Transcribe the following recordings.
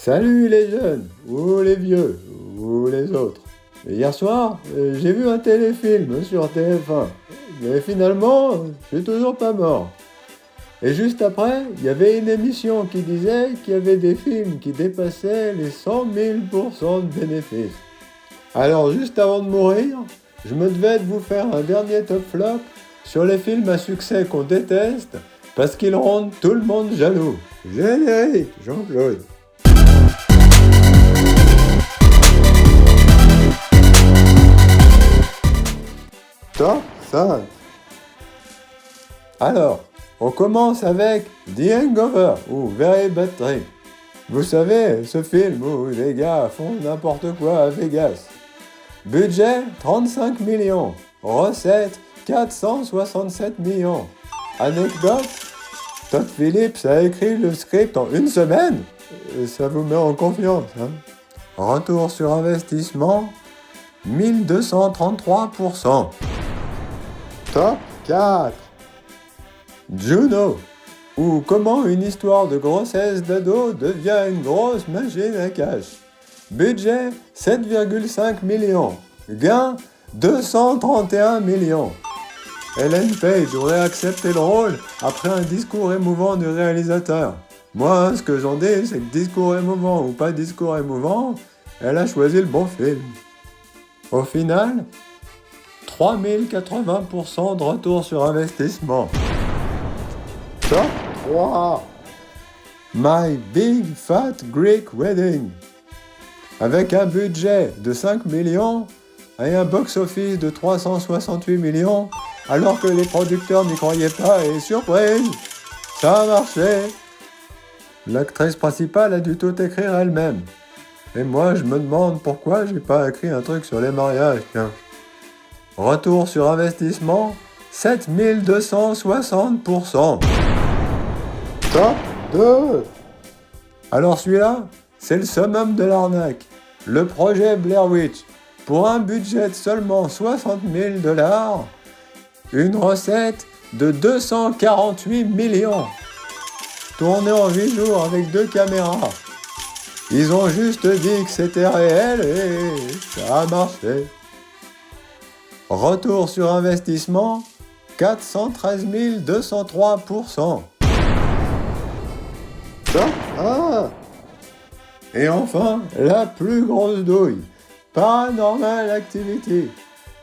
Salut les jeunes, ou les vieux, ou les autres. Hier soir, j'ai vu un téléfilm sur TF1, mais finalement, je suis toujours pas mort. Et juste après, il y avait une émission qui disait qu'il y avait des films qui dépassaient les 100 000% de bénéfices. Alors juste avant de mourir, je me devais de vous faire un dernier top flop sur les films à succès qu'on déteste parce qu'ils rendent tout le monde jaloux. Générique, Jean-Claude. Top 5. Alors, on commence avec The Hangover ou Very Bad Trip. Vous savez, ce film où les gars font n'importe quoi à Vegas. Budget 35 millions. Recette 467 millions. Anecdote, Todd Phillips a écrit le script en une semaine. Ça vous met en confiance, hein? Retour sur investissement 1233%. Top 4. Juno, ou comment une histoire de grossesse d'ado devient une grosse machine à cash. Budget 7,5 millions. Gain 231 millions. Ellen Page aurait accepté le rôle après un discours émouvant du réalisateur. Moi, ce que j'en dis, c'est que discours émouvant ou pas discours émouvant, elle a choisi le bon film. Au final, 3080% de retour sur investissement. Top 3. My Big Fat Greek Wedding. Avec un budget de 5 millions et un box-office de 368 millions, alors que les producteurs n'y croyaient pas et surprise, ça a marché. L'actrice principale a dû tout écrire elle-même. Et moi, je me demande pourquoi j'ai pas écrit un truc sur les mariages, tiens. Retour sur investissement, 7260%. Top 2. Alors celui-là, c'est le summum de l'arnaque. Le projet Blair Witch. Pour un budget de seulement 60 000 $, une recette de 248 millions. Tourné en 8 jours avec 2 caméras. Ils ont juste dit que c'était réel et ça a marché. Retour sur investissement, 413 203%. Et enfin, la plus grosse douille, Paranormal Activity.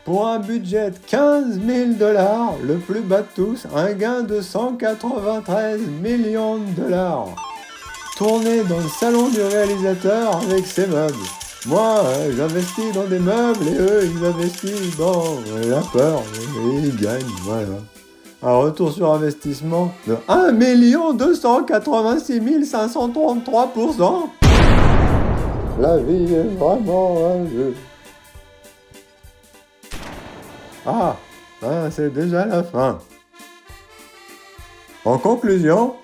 Pour un budget de 15 000 $, le plus bas de tous, un gain de 193 millions de $. Tourné dans le salon du réalisateur avec ses meubles. Moi, j'investis dans des meubles et eux, ils investissent dans la peur et ils gagnent, voilà. Un retour sur investissement de 1 286 533%. La vie est vraiment un jeu. C'est déjà la fin. En conclusion,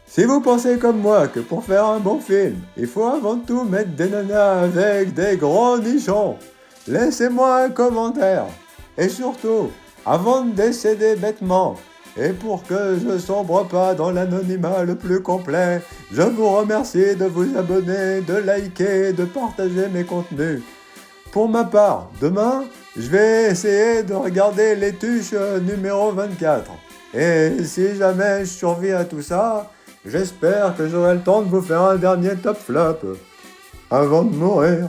si vous pensez comme moi que pour faire un bon film, il faut avant tout mettre des nanas avec des gros nichons, laissez-moi un commentaire. Et surtout, avant de décéder bêtement, et pour que je sombre pas dans l'anonymat le plus complet, je vous remercie de vous abonner, de liker, de partager mes contenus. Pour ma part, demain, je vais essayer de regarder Les Tuches numéro 24. Et si jamais je survis à tout ça, j'espère que j'aurai le temps de vous faire un dernier top flop avant de mourir.